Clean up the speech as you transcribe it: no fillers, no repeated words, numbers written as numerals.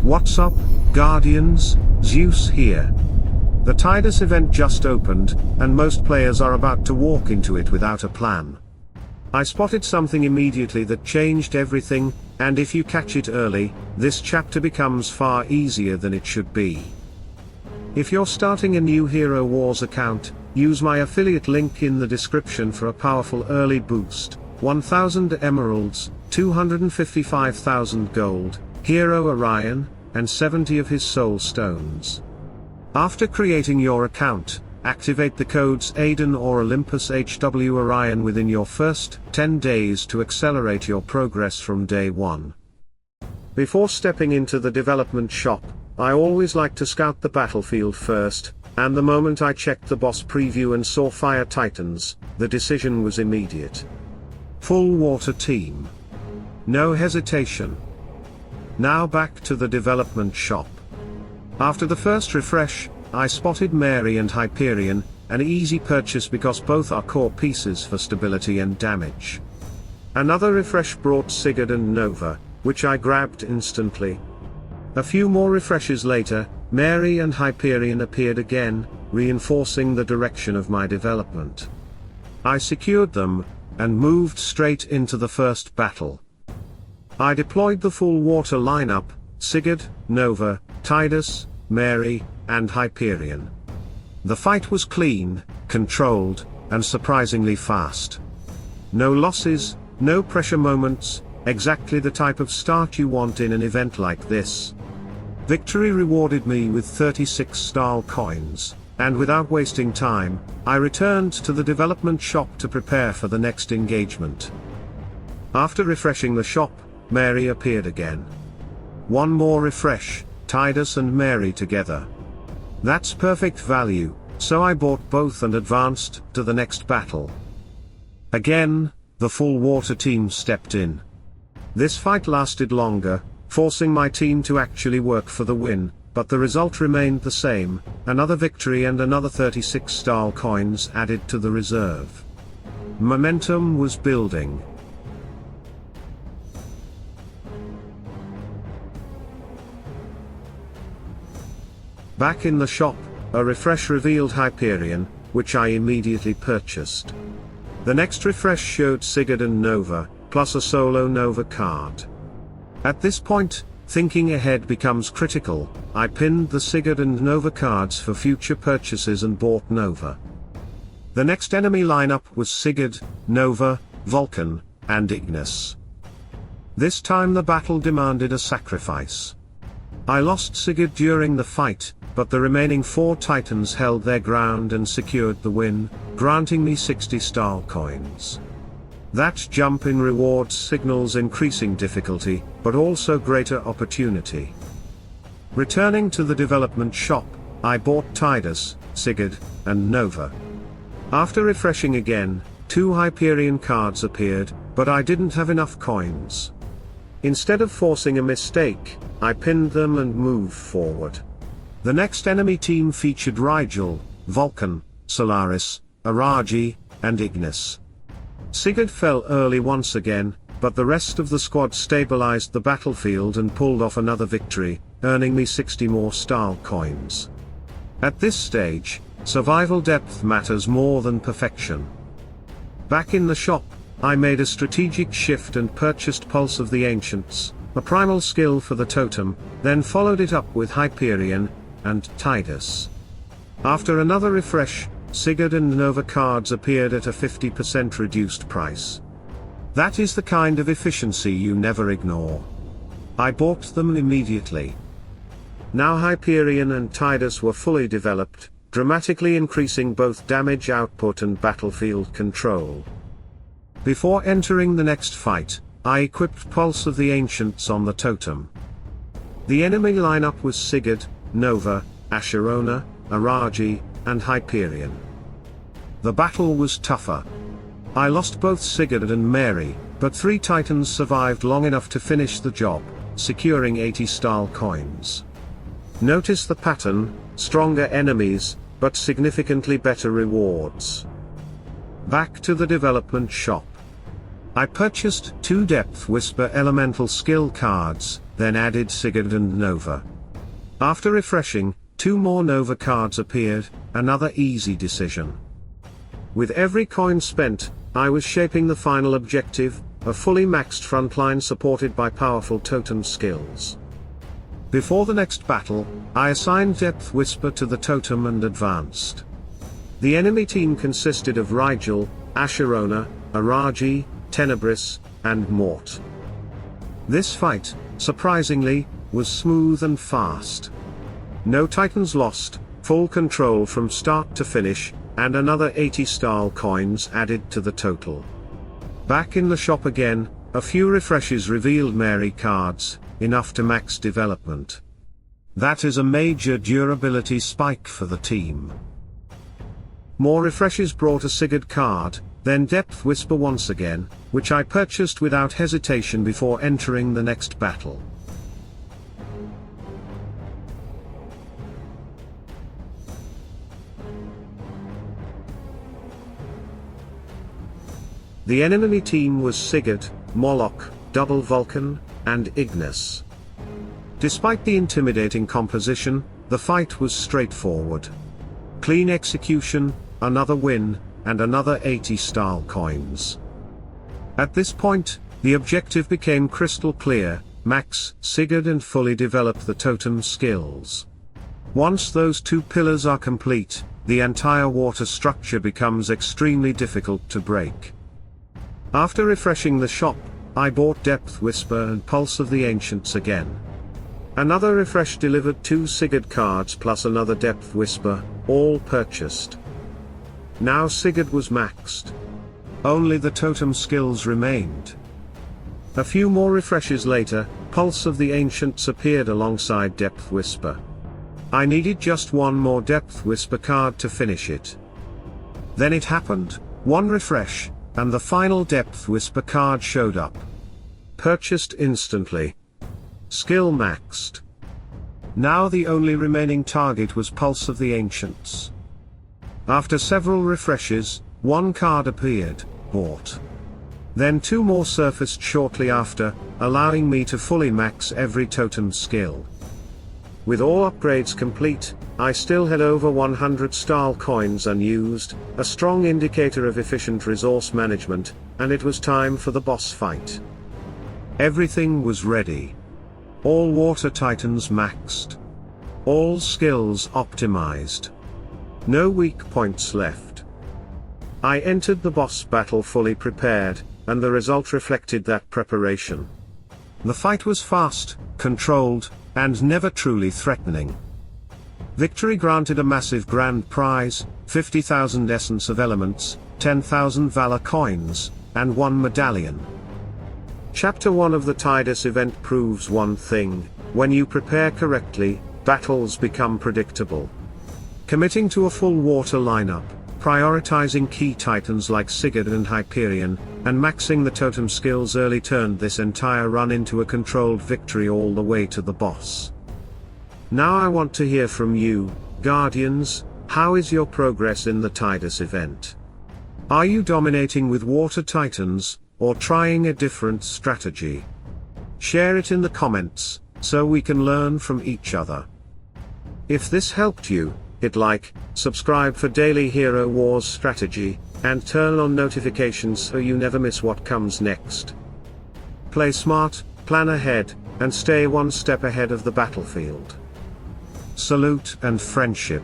What's up, Guardians? Zeus here. The Tidus event just opened, and most players are about to walk into it without a plan. I spotted something immediately that changed everything, and if you catch it early, this chapter becomes far easier than it should be. If you're starting a new Hero Wars account, use my affiliate link in the description for a powerful early boost, 1000 emeralds, 255,000 gold, Hero Orion, and 70 of his soul stones. After creating your account, activate the codes Aiden or Olympus Orion within your first 10 days to accelerate your progress from day 1. Before stepping into the development shop, I always like to scout the battlefield first, and the moment I checked the boss preview and saw Fire Titans, the decision was immediate. Full water team. No hesitation. Now back to the development shop. After the first refresh, I spotted Mary and Hyperion, an easy purchase because both are core pieces for stability and damage. Another refresh brought Sigurd and Nova, which I grabbed instantly. A few more refreshes later, Mary and Hyperion appeared again, reinforcing the direction of my development. I secured them, and moved straight into the first battle. I deployed the full water lineup, Sigurd, Nova, Tidus, Mary, and Hyperion. The fight was clean, controlled, and surprisingly fast. No losses, no pressure moments, exactly the type of start you want in an event like this. Victory rewarded me with 36 star coins, and without wasting time, I returned to the development shop to prepare for the next engagement. After refreshing the shop, Mary appeared again. One more refresh, Tidus and Mary together. That's perfect value, so I bought both and advanced to the next battle. Again, the full water team stepped in. This fight lasted longer, forcing my team to actually work for the win, but the result remained the same, another victory and another 36 star coins added to the reserve. Momentum was building. Back in the shop, a refresh revealed Hyperion, which I immediately purchased. The next refresh showed Sigurd and Nova, plus a solo Nova card. At this point, thinking ahead becomes critical. I pinned the Sigurd and Nova cards for future purchases and bought Nova. The next enemy lineup was Sigurd, Nova, Vulcan, and Ignis. This time the battle demanded a sacrifice. I lost Sigurd during the fight, but the remaining 4 Titans held their ground and secured the win, granting me 60 star coins. That jump in rewards signals increasing difficulty, but also greater opportunity. Returning to the development shop, I bought Tidus, Sigurd, and Nova. After refreshing again, 2 Hyperion cards appeared, but I didn't have enough coins. Instead of forcing a mistake, I pinned them and moved forward. The next enemy team featured Rigel, Vulcan, Solaris, Araji, and Ignis. Sigurd fell early once again, but the rest of the squad stabilized the battlefield and pulled off another victory, earning me 60 more star coins. At this stage, survival depth matters more than perfection. Back in the shop, I made a strategic shift and purchased Pulse of the Ancients, a primal skill for the Totem, then followed it up with Hyperion and Titus. After another refresh, Sigurd and Nova cards appeared at a 50% reduced price. That is the kind of efficiency you never ignore. I bought them immediately. Now Hyperion and Tidus were fully developed, dramatically increasing both damage output and battlefield control. Before entering the next fight, I equipped Pulse of the Ancients on the Totem. The enemy lineup was Sigurd, Nova, Asherona, Araji, and Hyperion. The battle was tougher. I lost both Sigurd and Mary, but 3 Titans survived long enough to finish the job, securing 80 star coins. Notice the pattern: stronger enemies, but significantly better rewards. Back to the development shop. I purchased 2 Depth Whisper elemental skill cards, then added Sigurd and Nova. After refreshing, 2 more Nova cards appeared, another easy decision. With every coin spent, I was shaping the final objective, a fully maxed frontline supported by powerful totem skills. Before the next battle, I assigned Depth Whisper to the totem and advanced. The enemy team consisted of Rigel, Asherona, Araji, Tenebris, and Mort. This fight, surprisingly, was smooth and fast. No Titans lost, full control from start to finish, and another 80 Stahl coins added to the total. Back in the shop again, a few refreshes revealed Mary cards, enough to max development. That is a major durability spike for the team. More refreshes brought a Sigurd card, then Depth Whisper once again, which I purchased without hesitation before entering the next battle. The enemy team was Sigurd, Moloch, Double Vulcan, and Ignis. Despite the intimidating composition, the fight was straightforward. Clean execution, another win, and another 80 Stahl coins. At this point, the objective became crystal clear: max Sigurd and fully develop the totem skills. Once those 2 pillars are complete, the entire water structure becomes extremely difficult to break. After refreshing the shop, I bought Depth Whisper and Pulse of the Ancients again. Another refresh delivered 2 Sigurd cards plus another Depth Whisper, all purchased. Now Sigurd was maxed. Only the totem skills remained. A few more refreshes later, Pulse of the Ancients appeared alongside Depth Whisper. I needed just 1 more Depth Whisper card to finish it. Then it happened, 1 refresh, and the final Depth Whisper card showed up. Purchased instantly. Skill maxed. Now the only remaining target was Pulse of the Ancients. After several refreshes, 1 card appeared, bought. Then 2 more surfaced shortly after, allowing me to fully max every totem skill. With all upgrades complete, I still had over 100 Stahl coins unused, a strong indicator of efficient resource management, and it was time for the boss fight. Everything was ready. All water titans maxed. All skills optimized. No weak points left. I entered the boss battle fully prepared, and the result reflected that preparation. The fight was fast, controlled, and never truly threatening. Victory granted a massive grand prize, 50,000 Essence of Elements, 10,000 Valor coins, and 1 medallion. Chapter 1 of the Tidus event proves one thing: when you prepare correctly, battles become predictable. Committing to a full water lineup, prioritizing key titans like Sigurd and Hyperion, and maxing the totem skills early turned this entire run into a controlled victory all the way to the boss. Now I want to hear from you, Guardians. How is your progress in the Tidus event? Are you dominating with water titans, or trying a different strategy? Share it in the comments, so we can learn from each other. If this helped you, hit like, subscribe for daily Hero Wars strategy, and turn on notifications so you never miss what comes next. Play smart, plan ahead, and stay one step ahead of the battlefield. Salute and friendship.